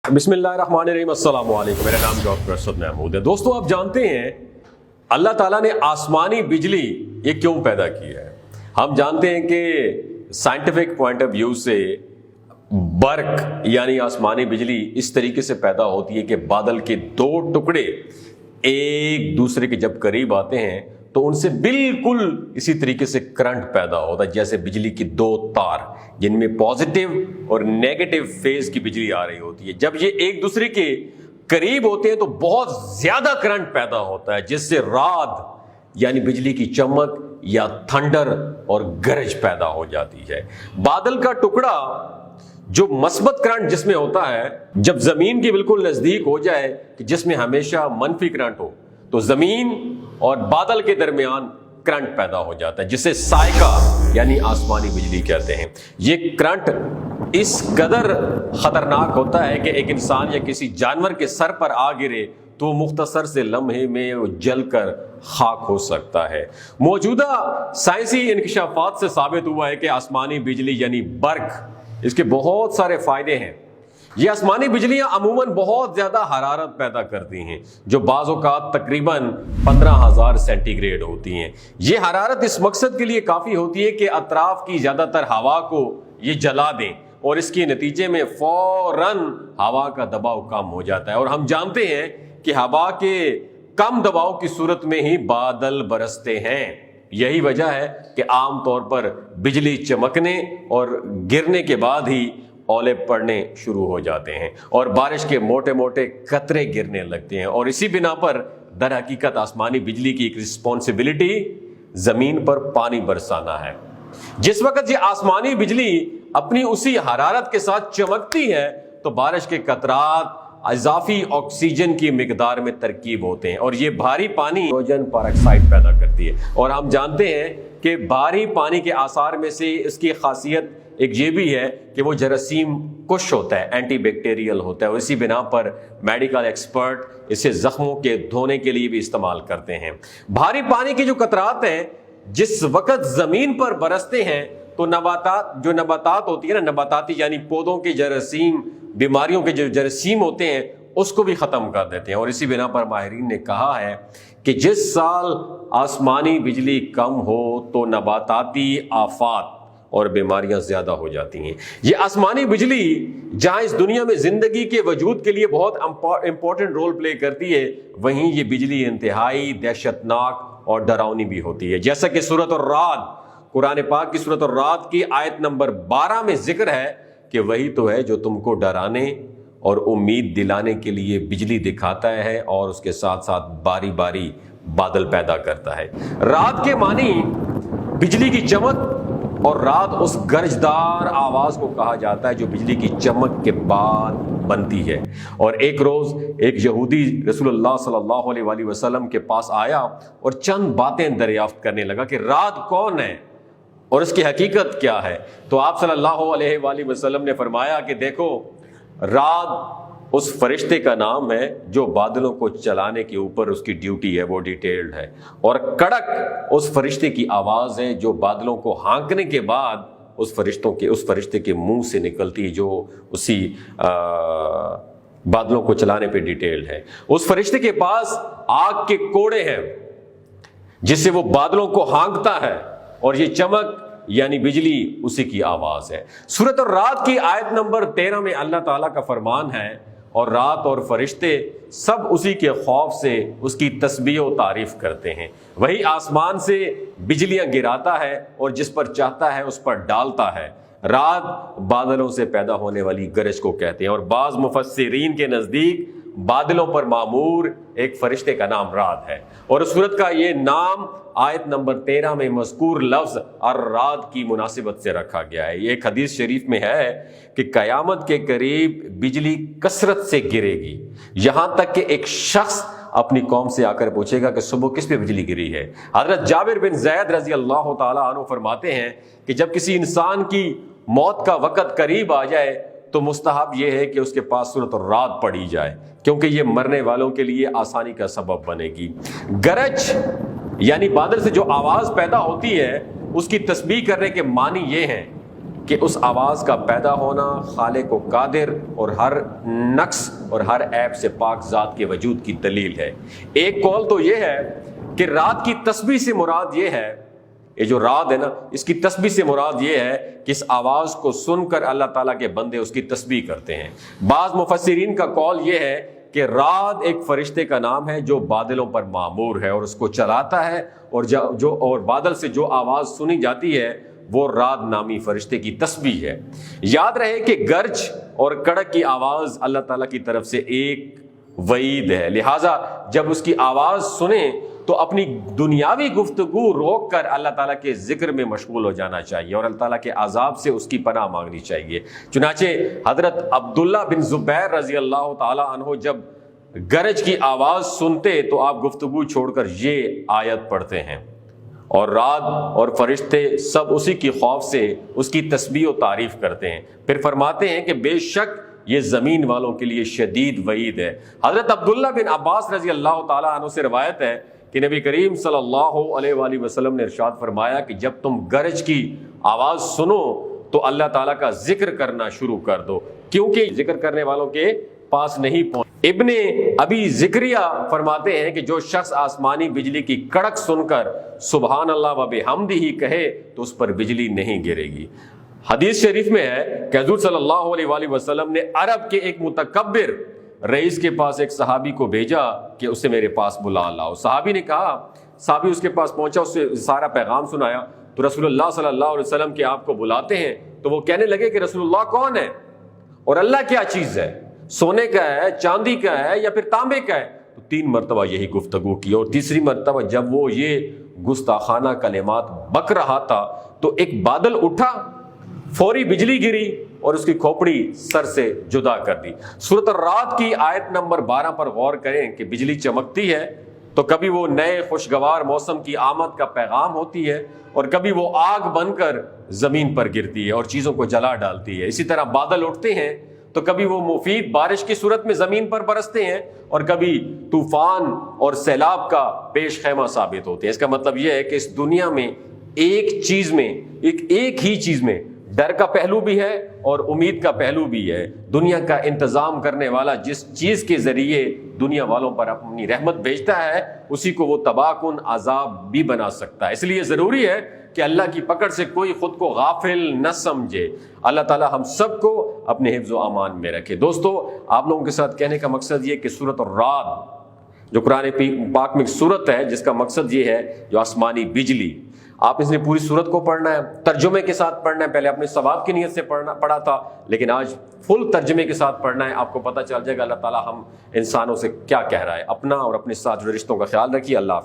बिस्मिल्लाहिर्रहमानिर्रहीम, अस्सलाम वालेकुम। मेरा नाम डॉक्टर असद महमूद है। दोस्तों, आप जानते हैं अल्लाह ताला ने आसमानी बिजली ये क्यों पैदा की है। हम जानते हैं कि साइंटिफिक पॉइंट ऑफ व्यू से बर्क यानी आसमानी बिजली इस तरीके से पैदा होती है कि बादल के दो टुकड़े एक दूसरे के जब करीब आते हैं तो उनसे बिल्कुल इसी तरीके से करंट पैदा होता है, जैसे बिजली की दो तार जिनमें पॉजिटिव और नेगेटिव फेज की बिजली आ रही होती है। जब ये एक दूसरे के करीब होते हैं तो बहुत ज्यादा करंट पैदा होता है, जिससे रात यानी बिजली की चमक या थंडर और गरज पैदा हो जाती है। बादल का टुकड़ा जो मस्बत करंट जिसमें होता है, जब जमीन के बिल्कुल नजदीक हो जाए कि जिसमें हमेशा मनफी करंट हो, तो जमीन और बादल के दरमियान करंट पैदा हो जाता है, जिसे साइका यानी आसमानी बिजली कहते हैं। ये करंट इस कदर खतरनाक होता है कि एक इंसान या किसी जानवर के सर पर आ गिरे तो मुख्तसर से लम्हे में जलकर खाक हो सकता है। मौजूदा साइंसी इंकशाफात से साबित हुआ है कि आसमानी बिजली यानी बर्क, इसके बहुत सारे फायदे हैं। ये आसमानी बिजलियां अमूमन बहुत ज्यादा हरारत पैदा करती हैं, जो बाज़ औक़ात तकरीबन 15,000 सेंटीग्रेड होती हैं। ये हरारत इस मकसद के लिए काफ़ी होती है कि अतराफ की ज़्यादातर हवा को ये जला दें, और इसके नतीजे में फ़ौरन हवा का दबाव कम हो जाता है। और हम जानते हैं कि हवा के कम दबाव की सूरत में ही बादल बरसते हैं। यही वजह है कि आम तौर पर बिजली चमकने और गिरने के बाद ही ओले पड़ने शुरू हो जाते हैं और बारिश के मोटे मोटे कतरे गिरने लगते हैं। और इसी बिना पर दर हकीकत आसमानी बिजली की एक रिस्पॉन्सिबिलिटी जमीन पर पानी बरसाना है। जिस वक्त ये आसमानी बिजली अपनी उसी हरारत के साथ चमकती है तो बारिश के कतरात इजाफी ऑक्सीजन की मिकदार में तरकीब होते हैं, और ये भारी पानी हाइड्रोजन पेरोक्साइड पैदा करती है। और हम जानते हैं कि भारी पानी के आसार में से इसकी खासियत एक ये भी है कि वो जरासीम कुश होता है, एंटी बैक्टीरियल होता है, और इसी बिना पर मेडिकल एक्सपर्ट इसे जख्मों के धोने के लिए भी इस्तेमाल करते हैं। भारी पानी के जो कतरात हैं जिस वक्त जमीन पर बरसते हैं तो नबातात होती है ना, नबाताती यानी पौधों के जरासीम, बीमारियों के जो जरासीम होते हैं उसको भी ख़त्म कर देते हैं। और इसी बिना पर माहिरीन ने कहा है कि जिस साल आसमानी बिजली कम हो तो नबाताती आफात और बीमारियां ज्यादा हो जाती हैं। ये आसमानी बिजली जहां इस दुनिया में जिंदगी के वजूद के लिए बहुत इंपॉर्टेंट रोल प्ले करती है, वहीं ये बिजली इंतहाई दहशतनाक और डरावनी भी होती है। जैसा कि सूरत और रात, कुरान पाक की सूरत और रात की आयत नंबर 12 में जिक्र है कि वही तो है जो तुमको डराने और उम्मीद दिलाने के लिए बिजली दिखाता है और उसके साथ साथ बारी बारी बादल पैदा करता है। रात के मानी बिजली की चमक, और रात उस गरजदार आवाज को कहा जाता है जो बिजली की चमक के बाद बनती है। और एक रोज एक यहूदी रसूलुल्लाह सल्लल्लाहु अलैहि वसल्लम के पास आया और चंद बातें दरियाफ्त करने लगा कि रात कौन है और इसकी हकीकत क्या है। तो आप सल्लल्लाहु अलैहि वसल्लम ने फरमाया कि देखो, रात उस फरिश्ते का नाम है जो बादलों को चलाने के ऊपर उसकी ड्यूटी है, वो डिटेल्ड है, और कड़क उस फरिश्ते की आवाज़ है जो बादलों को हाँकने के बाद उस फरिश्ते के मुंह से निकलती है, जो उसी बादलों को चलाने पे डिटेल्ड है। उस फरिश्ते के पास आग के कोड़े हैं जिससे वो बादलों को हाँकता है, और ये चमक यानी बिजली उसी की आवाज है। सूरत और रात की आयत नंबर 13 में अल्लाह ताला का फरमान है, और रात और फरिश्ते सब उसी के खौफ से उसकी तस्बीह और तारीफ करते हैं। वही आसमान से बिजलियां गिराता है और जिस पर चाहता है उस पर डालता है। रात बादलों से पैदा होने वाली गरज को कहते हैं, और बाज़ मुफस्सिरीन के नज़दीक बादलों पर मामूर एक फरिश्ते का नाम रात है। और उस सूरत का ये नाम आयत नंबर 13 में मज़कूर लफ्ज़ और रात की मुनासिबत से रखा गया है। ये एक हदीस शरीफ में है कि क़यामत के करीब बिजली कसरत से गिरेगी, यहाँ तक कि एक शख्स अपनी कौम से आकर पूछेगा कि सुबह किस पे बिजली गिरी है। हज़रत जाबिर बिन ज़ैद रज़ी अल्लाह ताला अन्हु फरमाते हैं कि जब किसी इंसान की मौत का वक़्त करीब आ जाए तो मुस्तहब यह है कि उसके पास सूरत और रात पढ़ी जाए, क्योंकि ये मरने वालों के लिए आसानी का सबब बनेगी। गरज यानी बादल से जो आवाज़ पैदा होती है उसकी तस्बीह करने के मानी ये हैं کہ اس آواز کا پیدا ہونا خالق و قادر اور ہر نقص اور ہر عیب سے پاک ذات کے وجود کی دلیل ہے۔ ایک قول تو یہ ہے کہ رات کی تسبیح سے مراد یہ ہے، یہ جو رات ہے نا، اس کی تسبیح سے مراد یہ ہے کہ اس آواز کو سن کر اللہ تعالیٰ کے بندے اس کی تسبیح کرتے ہیں۔ بعض مفسرین کا قول یہ ہے کہ رات ایک فرشتے کا نام ہے جو بادلوں پر مامور ہے اور اس کو چلاتا ہے، اور بادل سے جو آواز سنی جاتی ہے وہ رات نامی فرشتے کی تسبیح ہے۔ یاد رہے کہ گرج اور کڑک کی آواز اللہ تعالیٰ کی طرف سے ایک وعید ہے، لہٰذا جب اس کی آواز سنیں تو اپنی دنیاوی گفتگو روک کر اللہ تعالیٰ کے ذکر میں مشغول ہو جانا چاہیے اور اللہ تعالیٰ کے عذاب سے اس کی پناہ مانگنی چاہیے۔ چنانچہ حضرت عبداللہ بن زبیر رضی اللہ تعالیٰ عنہ جب گرج کی آواز سنتے تو آپ گفتگو چھوڑ کر یہ آیت پڑھتے ہیں، اور رات اور فرشتے سب اسی کی خوف سے اس کی تسبیح و تعریف کرتے ہیں، پھر فرماتے ہیں کہ بے شک یہ زمین والوں کے لیے شدید وعید ہے۔ حضرت عبداللہ بن عباس رضی اللہ تعالیٰ عنہ سے روایت ہے کہ نبی کریم صلی اللہ علیہ وآلہ وسلم نے ارشاد فرمایا کہ جب تم گرج کی آواز سنو تو اللہ تعالیٰ کا ذکر کرنا شروع کر دو، کیونکہ ذکر کرنے والوں کے پاس نہیں پہنچ۔ ابن ابی ذکریہ فرماتے ہیں کہ جو شخص آسمانی بجلی کی کڑک سن کر سبحان اللہ و بحمدہ کہے تو اس پر بجلی نہیں گرے گی۔ حدیث شریف میں ہے کہ حضور صلی اللہ علیہ وآلہ وسلم نے عرب کے ایک متکبر رئیس کے پاس ایک صحابی کو بھیجا کہ اسے میرے پاس بلا لاؤ۔ صحابی نے کہا، صحابی اس کے پاس پہنچا، اس سے سارا پیغام سنایا تو رسول اللہ صلی اللہ علیہ وسلم کے آپ کو بلاتے ہیں، تو وہ کہنے لگے کہ رسول اللہ کون ہے اور اللہ کیا چیز ہے، سونے کا ہے، چاندی کا ہے یا پھر تانبے کا ہے؟ تو 3 مرتبہ یہی گفتگو کی، اور تیسری مرتبہ جب وہ یہ گستاخانہ کلمات بک رہا تھا تو ایک بادل اٹھا، فوری بجلی گری اور اس کی کھوپڑی سر سے جدا کر دی۔ سورۃ الرعد کی آیت نمبر 12 پر غور کریں کہ بجلی چمکتی ہے تو کبھی وہ نئے خوشگوار موسم کی آمد کا پیغام ہوتی ہے اور کبھی وہ آگ بن کر زمین پر گرتی ہے اور چیزوں کو جلا ڈالتی ہے۔ اسی طرح بادل اٹھتے ہیں تو کبھی وہ مفید بارش کی صورت میں زمین پر برستے ہیں اور کبھی طوفان اور سیلاب کا پیش خیمہ ثابت ہوتے ہیں۔ اس کا مطلب یہ ہے کہ اس دنیا میں ایک چیز میں ایک ہی چیز میں ڈر کا پہلو بھی ہے اور امید کا پہلو بھی ہے۔ دنیا کا انتظام کرنے والا جس چیز کے ذریعے دنیا والوں پر اپنی رحمت بھیجتا ہے اسی کو وہ تباہ کن عذاب بھی بنا سکتا ہے۔ اس لیے ضروری ہے کہ اللہ کی پکڑ سے کوئی خود کو غافل نہ سمجھے۔ اللہ تعالی ہم سب کو اپنے حفظ و امان میں رکھے۔ دوستو، آپ لوگوں کے ساتھ کہنے کا مقصد یہ کہ سورۃ الرعد جو قرآن پاک میں ایک سورت ہے جس کا مقصد یہ ہے جو آسمانی بجلی، آپ اس نے پوری سورت کو پڑھنا ہے، ترجمے کے ساتھ پڑھنا ہے۔ پہلے اپنے ثواب کی نیت سے پڑھا تھا، لیکن آج فل ترجمے کے ساتھ پڑھنا ہے۔ آپ کو پتہ چل جائے گا اللہ تعالیٰ ہم انسانوں سے کیا کہہ رہا ہے۔ اپنا اور اپنے ساتھ جڑے رشتوں کا خیال رکھیے۔ اللہ حافظ۔